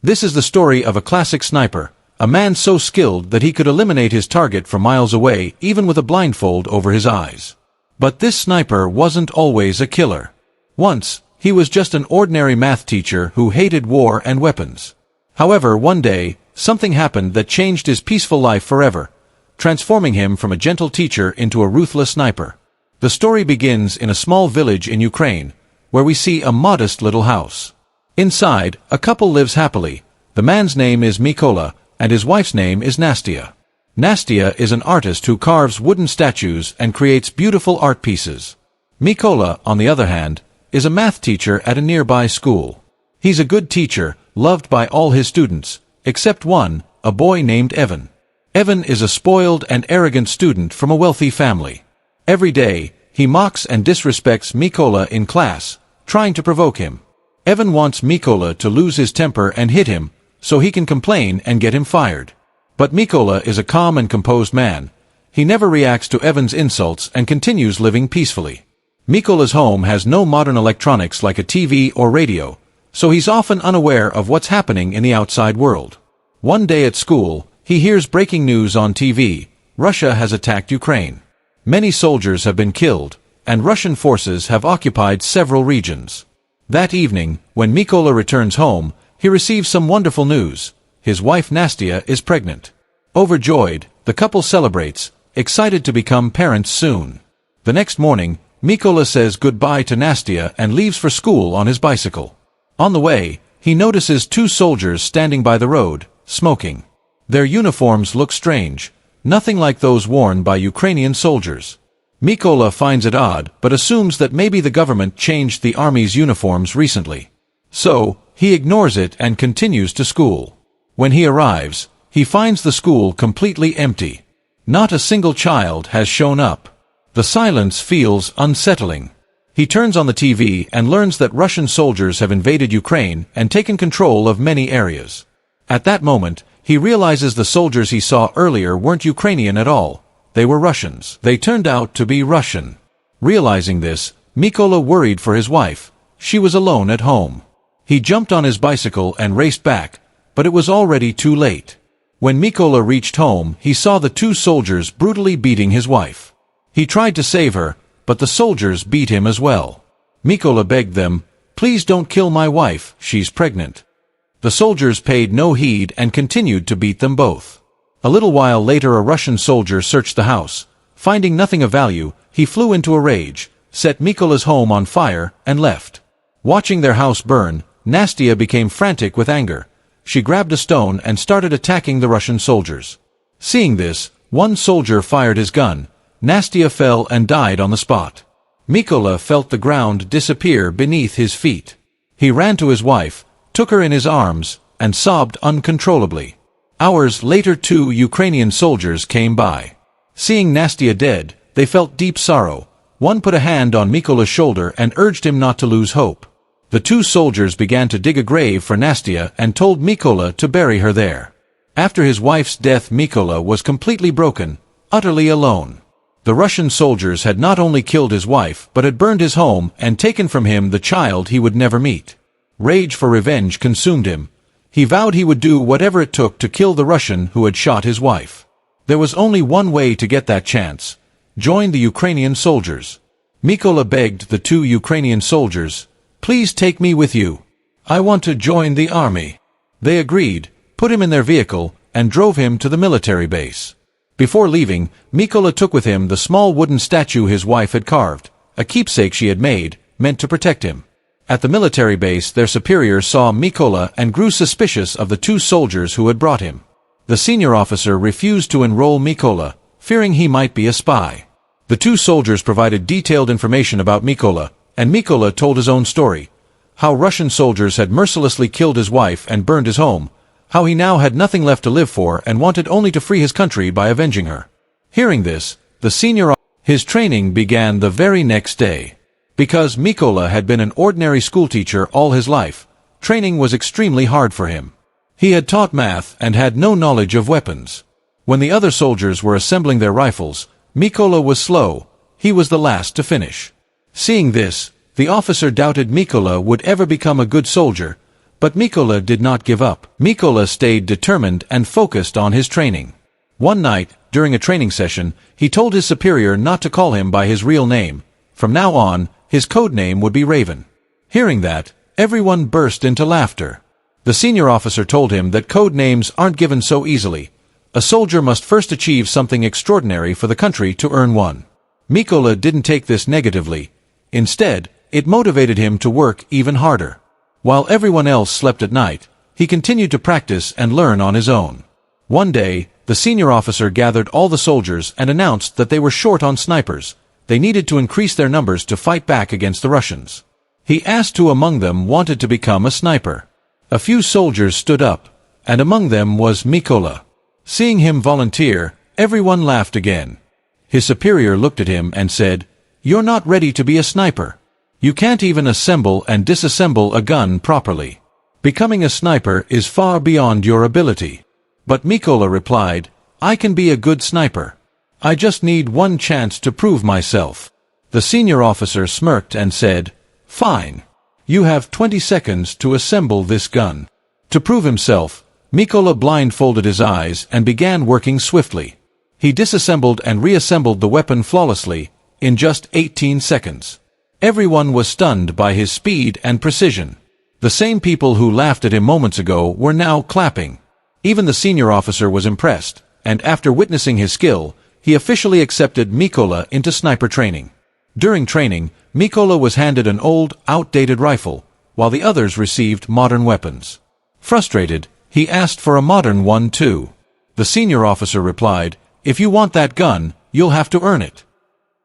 This is the story of a classic sniper, a man so skilled that he could eliminate his target from miles away even with a blindfold over his eyes. But this sniper wasn't always a killer. Once, he was just an ordinary math teacher who hated war and weapons. However, one day, something happened that changed his peaceful life forever, transforming him from a gentle teacher into a ruthless sniper. The story begins in a small village in Ukraine, where we see a modest little house. Inside, a couple lives happily. The man's name is Mykola, and his wife's name is Nastia. Nastia is an artist who carves wooden statues and creates beautiful art pieces. Mykola, on the other hand, is a math teacher at a nearby school. He's a good teacher, loved by all his students, except one, a boy named Evan. Evan is a spoiled and arrogant student from a wealthy family. Every day, he mocks and disrespects Mykola in class, trying to provoke him. Evan wants Mykola to lose his temper and hit him, so he can complain and get him fired. But Mykola is a calm and composed man. He never reacts to Evan's insults and continues living peacefully. Mykola's home has no modern electronics like a TV or radio, so he's often unaware of what's happening in the outside world. One day at school, he hears breaking news on TV. Russia has attacked Ukraine. Many soldiers have been killed, and Russian forces have occupied several regions. That evening, when Mykola returns home, he receives some wonderful news. His wife Nastia is pregnant. Overjoyed, the couple celebrates, excited to become parents soon. The next morning, Mykola says goodbye to Nastia and leaves for school on his bicycle. On the way, he notices two soldiers standing by the road, smoking. Their uniforms look strange, nothing like those worn by Ukrainian soldiers. Mykola finds it odd, but assumes that maybe the government changed the army's uniforms recently. So, he ignores it and continues to school. When he arrives, he finds the school completely empty. Not a single child has shown up. The silence feels unsettling. He turns on the TV and learns that Russian soldiers have invaded Ukraine and taken control of many areas. At that moment, he realizes the soldiers he saw earlier weren't Ukrainian at all. They were Russians. They turned out to be Russian. Realizing this, Mykola worried for his wife. She was alone at home. He jumped on his bicycle and raced back, but it was already too late. When Mykola reached home, he saw the two soldiers brutally beating his wife. He tried to save her, but the soldiers beat him as well. Mykola begged them, "Please don't kill my wife, she's pregnant." The soldiers paid no heed and continued to beat them both. A little while later a Russian soldier searched the house. Finding nothing of value, he flew into a rage, set Mykola's home on fire, and left. Watching their house burn, Nastia became frantic with anger. She grabbed a stone and started attacking the Russian soldiers. Seeing this, one soldier fired his gun. Nastia fell and died on the spot. Mykola felt the ground disappear beneath his feet. He ran to his wife, took her in his arms, and sobbed uncontrollably. Hours later 2 Ukrainian soldiers came by. Seeing Nastia dead, they felt deep sorrow. One put a hand on Mykola's shoulder and urged him not to lose hope. The two soldiers began to dig a grave for Nastia and told Mykola to bury her there. After his wife's death, Mykola was completely broken, utterly alone. The Russian soldiers had not only killed his wife but had burned his home and taken from him the child he would never meet. Rage for revenge consumed him. He vowed he would do whatever it took to kill the Russian who had shot his wife. There was only one way to get that chance: join the Ukrainian soldiers. Mykola begged the two Ukrainian soldiers, "Please take me with you. I want to join the army." They agreed, put him in their vehicle, and drove him to the military base. Before leaving, Mykola took with him the small wooden statue his wife had carved, a keepsake she had made, meant to protect him. At the military base, their superiors saw Mykola and grew suspicious of the two soldiers who had brought him. The senior officer refused to enroll Mykola, fearing he might be a spy. The two soldiers provided detailed information about Mykola, and Mykola told his own story: how Russian soldiers had mercilessly killed his wife and burned his home, how he now had nothing left to live for and wanted only to free his country by avenging her. Hearing this, his training began the very next day. Because Mykola had been an ordinary schoolteacher all his life, training was extremely hard for him. He had taught math and had no knowledge of weapons. When the other soldiers were assembling their rifles, Mykola was slow. He was the last to finish. Seeing this, the officer doubted Mykola would ever become a good soldier, But Mikola did not give up. Mikola stayed determined and focused on his training. One night, during a training session, he told his superior not to call him by his real name. From now on, his code name would be Raven. Hearing that, everyone burst into laughter. The senior officer told him that code names aren't given so easily. A soldier must first achieve something extraordinary for the country to earn one. Mikola didn't take this negatively. Instead, it motivated him to work even harder. While everyone else slept at night, he continued to practice and learn on his own. One day, the senior officer gathered all the soldiers and announced that they were short on snipers. They needed to increase their numbers to fight back against the Russians. He asked who among them wanted to become a sniper. A few soldiers stood up, and among them was Mikola. Seeing him volunteer, everyone laughed again. His superior looked at him and said, "You're not ready to be a sniper. You can't even assemble and disassemble a gun properly. Becoming a sniper is far beyond your ability." But Mikola replied, "I can be a good sniper. I just need one chance to prove myself." The senior officer smirked and said, "Fine. You have 20 seconds to assemble this gun." To prove himself, Mikola blindfolded his eyes and began working swiftly. He disassembled and reassembled the weapon flawlessly, in just 18 seconds. Everyone was stunned by his speed and precision. The same people who laughed at him moments ago were now clapping. Even the senior officer was impressed, and after witnessing his skill, he officially accepted Mikola into sniper training. During training, Mikola was handed an old, outdated rifle, while the others received modern weapons. Frustrated, he asked for a modern one too. The senior officer replied, "If you want that gun, you'll have to earn it."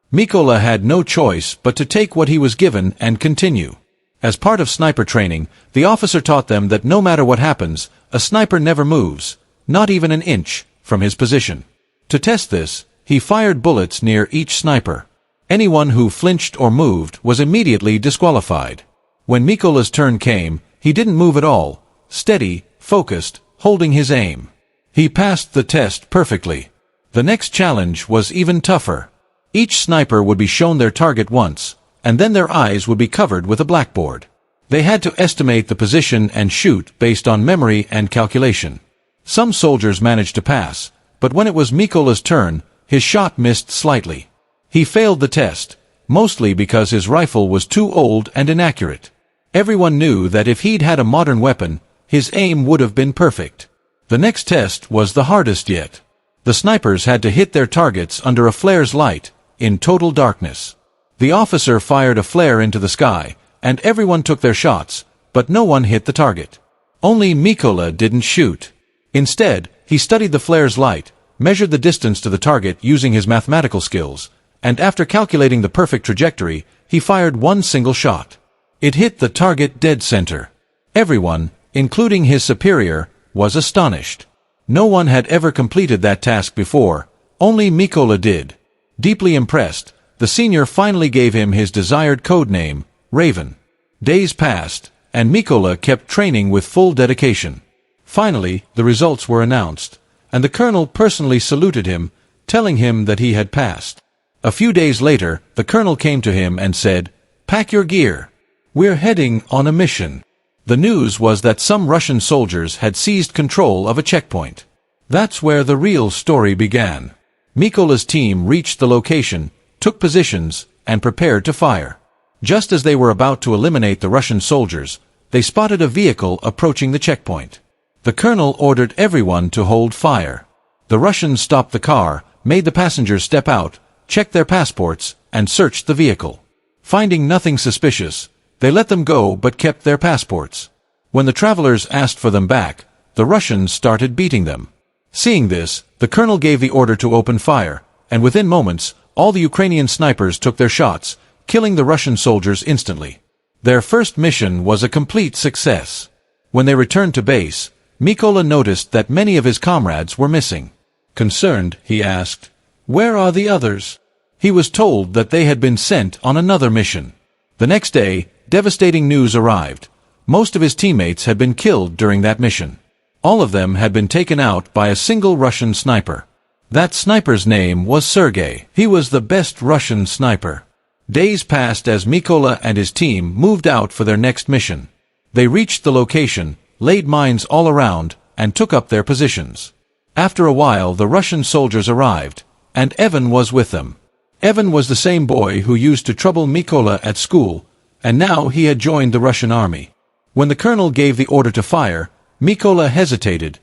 Mikola had no choice but to take what he was given and continue. As part of sniper training, the officer taught them that no matter what happens, a sniper never moves, not even an inch, from his position. To test this, he fired bullets near each sniper. Anyone who flinched or moved was immediately disqualified. When Mikola's turn came, he didn't move at all, steady, focused, holding his aim. He passed the test perfectly. The next challenge was even tougher. Each sniper would be shown their target once, and then their eyes would be covered with a blackboard. They had to estimate the position and shoot based on memory and calculation. Some soldiers managed to pass, but when it was Mikola's turn, his shot missed slightly. He failed the test, mostly because his rifle was too old and inaccurate. Everyone knew that if he'd had a modern weapon, his aim would have been perfect. The next test was the hardest yet. The snipers had to hit their targets under a flare's light, in total darkness. The officer fired a flare into the sky, and everyone took their shots, but no one hit the target. Only Mikola didn't shoot. Instead, he studied the flare's light, measured the distance to the target using his mathematical skills, and after calculating the perfect trajectory, he fired one single shot. It hit the target dead center. Everyone, including his superior, was astonished. No one had ever completed that task before, only Mikola did. Deeply impressed, the senior finally gave him his desired code name, Raven. Days passed, and Mikola kept training with full dedication. Finally, the results were announced, and the colonel personally saluted him, telling him that he had passed. A few days later, the colonel came to him and said, "Pack your gear. We're heading on a mission." The news was that some Russian soldiers had seized control of a checkpoint. That's where the real story began. Mikola's team reached the location, took positions, and prepared to fire. Just as they were about to eliminate the Russian soldiers, they spotted a vehicle approaching the checkpoint. The colonel ordered everyone to hold fire. The Russians stopped the car, made the passengers step out, checked their passports, and searched the vehicle. Finding nothing suspicious, they let them go but kept their passports. When the travelers asked for them back, the Russians started beating them. Seeing this, the colonel gave the order to open fire, and within moments, all the Ukrainian snipers took their shots, killing the Russian soldiers instantly. Their first mission was a complete success. When they returned to base, Mikola noticed that many of his comrades were missing. Concerned, he asked, "Where are the others?" He was told that they had been sent on another mission. The next day, devastating news arrived. Most of his teammates had been killed during that mission. All of them had been taken out by a single Russian sniper. That sniper's name was Sergei. He was the best Russian sniper. Days passed as Mikola and his team moved out for their next mission. They reached the location, laid mines all around, and took up their positions. After a while the Russian soldiers arrived, and Evan was with them. Evan was the same boy who used to trouble Mykola at school, and now he had joined the Russian army. When the colonel gave the order to fire, Mykola hesitated.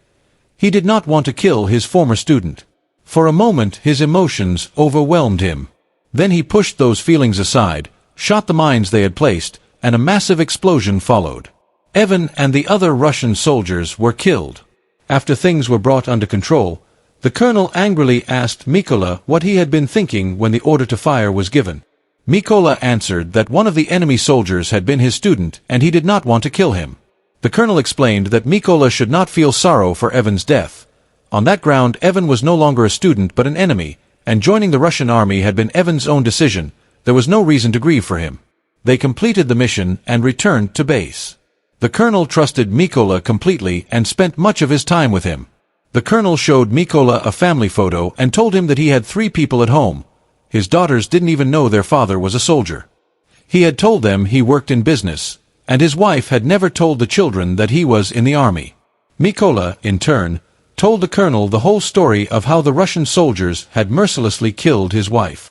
He did not want to kill his former student. For a moment his emotions overwhelmed him. Then he pushed those feelings aside, shot the mines they had placed, and a massive explosion followed. Evan and the other Russian soldiers were killed. After things were brought under control, the colonel angrily asked Mykola what he had been thinking when the order to fire was given. Mykola answered that one of the enemy soldiers had been his student and he did not want to kill him. The colonel explained that Mykola should not feel sorrow for Evan's death. On that ground, Evan was no longer a student but an enemy, and joining the Russian army had been Evan's own decision. There was no reason to grieve for him. They completed the mission and returned to base. The colonel trusted Mykola completely and spent much of his time with him. The colonel showed Mykola a family photo and told him that he had 3 people at home. His daughters didn't even know their father was a soldier. He had told them he worked in business, and his wife had never told the children that he was in the army. Mykola, in turn, told the colonel the whole story of how the Russian soldiers had mercilessly killed his wife.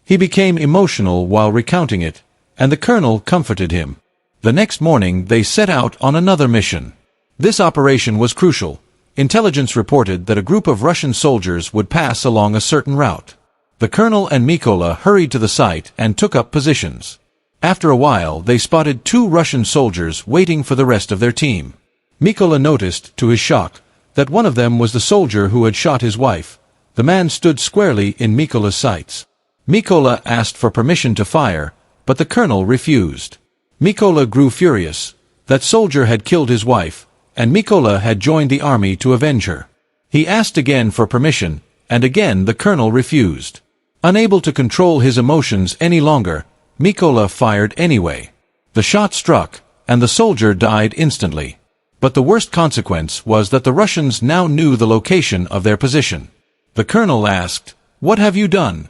He became emotional while recounting it, and the colonel comforted him. The next morning they set out on another mission. This operation was crucial. Intelligence reported that a group of Russian soldiers would pass along a certain route. The colonel and Mykola hurried to the site and took up positions. After a while they spotted 2 Russian soldiers waiting for the rest of their team. Mykola noticed, to his shock, that one of them was the soldier who had shot his wife. The man stood squarely in Mykola's sights. Mykola asked for permission to fire, but the colonel refused. Mykola grew furious. That soldier had killed his wife, and Mykola had joined the army to avenge her. He asked again for permission, and again the colonel refused. Unable to control his emotions any longer, Mykola fired anyway. The shot struck, and the soldier died instantly. But the worst consequence was that the Russians now knew the location of their position. The colonel asked, "What have you done?"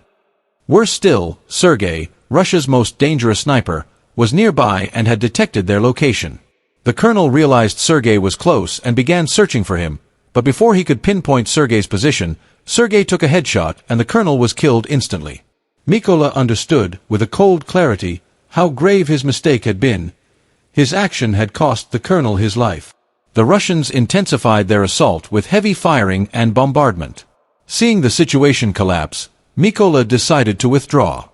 Worse still, Sergei, Russia's most dangerous sniper, was nearby and had detected their location. The colonel realized Sergei was close and began searching for him, but before he could pinpoint Sergei's position, Sergei took a headshot and the colonel was killed instantly. Mykola understood, with a cold clarity, how grave his mistake had been. His action had cost the colonel his life. The Russians intensified their assault with heavy firing and bombardment. Seeing the situation collapse, Mykola decided to withdraw.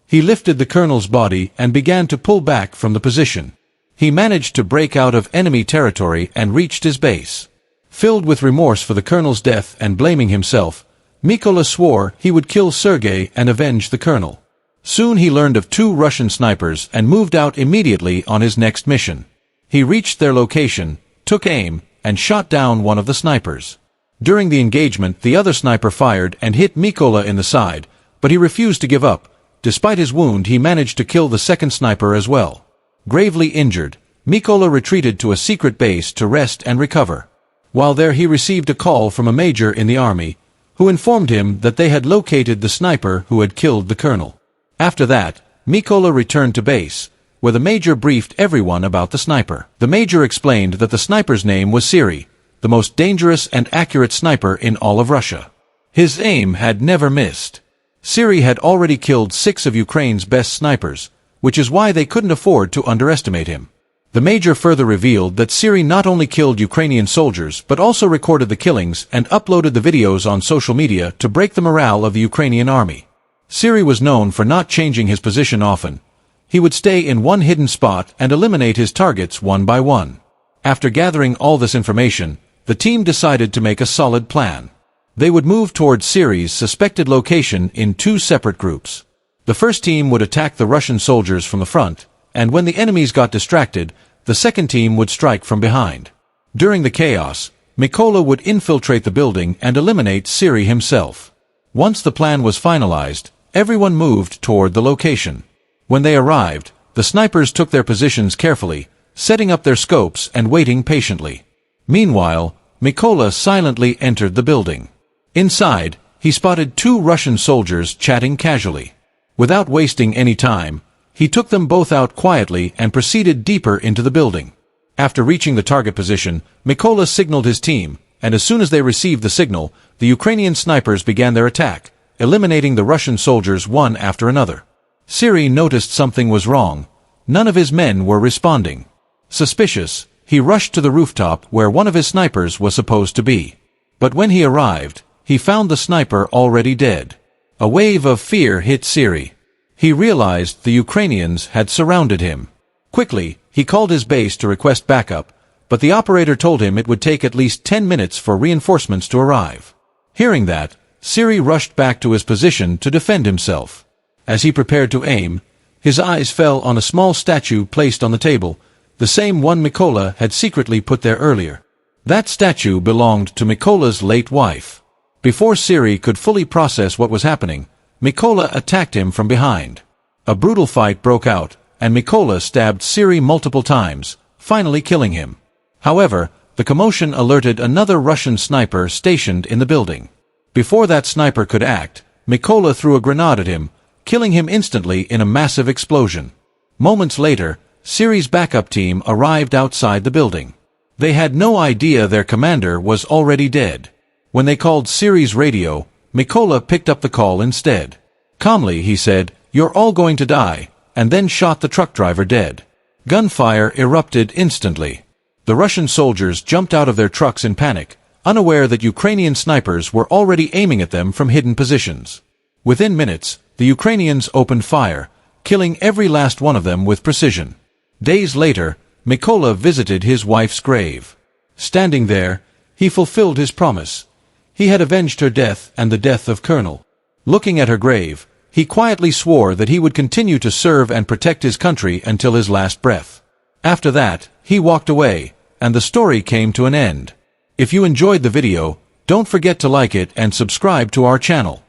He lifted the colonel's body and began to pull back from the position. He managed to break out of enemy territory and reached his base. Filled with remorse for the colonel's death and blaming himself, Mykola swore he would kill Sergei and avenge the colonel. Soon he learned of 2 Russian snipers and moved out immediately on his next mission. He reached their location, took aim, and shot down one of the snipers. During the engagement, the other sniper fired and hit Mykola in the side, but he refused to give up. Despite his wound, he managed to kill the second sniper as well. Gravely injured, Mykola retreated to a secret base to rest and recover. While there he received a call from a major in the army, who informed him that they had located the sniper who had killed the colonel. After that, Mykola returned to base, where the major briefed everyone about the sniper. The major explained that the sniper's name was Siri, the most dangerous and accurate sniper in all of Russia. His aim had never missed. Siri had already killed 6 of Ukraine's best snipers, which is why they couldn't afford to underestimate him. The major further revealed that Siri not only killed Ukrainian soldiers but also recorded the killings and uploaded the videos on social media to break the morale of the Ukrainian army. Siri was known for not changing his position often. He would stay in one hidden spot and eliminate his targets one by one. After gathering all this information, the team decided to make a solid plan. They would move towards Siri's suspected location in 2 separate groups. The first team would attack the Russian soldiers from the front, and when the enemies got distracted, the second team would strike from behind. During the chaos, Mykola would infiltrate the building and eliminate Siri himself. Once the plan was finalized, everyone moved toward the location. When they arrived, the snipers took their positions carefully, setting up their scopes and waiting patiently. Meanwhile, Mykola silently entered the building. Inside, he spotted 2 Russian soldiers chatting casually. Without wasting any time, He took them both out quietly and proceeded deeper into the building. After reaching the target position, Mykola signaled his team, and as soon as they received the signal, the Ukrainian snipers began their attack, eliminating the Russian soldiers one after another. Siri noticed something was wrong. None of his men were responding. Suspicious, he rushed to the rooftop where one of his snipers was supposed to be. But when he arrived, he found the sniper already dead. A wave of fear hit Siri. He realized the Ukrainians had surrounded him. Quickly, he called his base to request backup, but the operator told him it would take at least 10 minutes for reinforcements to arrive. Hearing that, Siri rushed back to his position to defend himself. As he prepared to aim, his eyes fell on a small statue placed on the table, the same one Mykola had secretly put there earlier. That statue belonged to Mykola's late wife. Before Siri could fully process what was happening, Mykola attacked him from behind. A brutal fight broke out, and Mykola stabbed Siri multiple times, finally killing him. However, the commotion alerted another Russian sniper stationed in the building. Before that sniper could act, Mykola threw a grenade at him, killing him instantly in a massive explosion. Moments later, Siri's backup team arrived outside the building. They had no idea their commander was already dead. When they called Siri's radio, Mykola picked up the call instead. Calmly, he said, "You're all going to die," and then shot the truck driver dead. Gunfire erupted instantly. The Russian soldiers jumped out of their trucks in panic, unaware that Ukrainian snipers were already aiming at them from hidden positions. Within minutes, the Ukrainians opened fire, killing every last one of them with precision. Days later, Mykola visited his wife's grave. Standing there, he fulfilled his promise. He had avenged her death and the death of Colonel. Looking at her grave, he quietly swore that he would continue to serve and protect his country until his last breath. After that, he walked away, and the story came to an end. If you enjoyed the video, don't forget to like it and subscribe to our channel.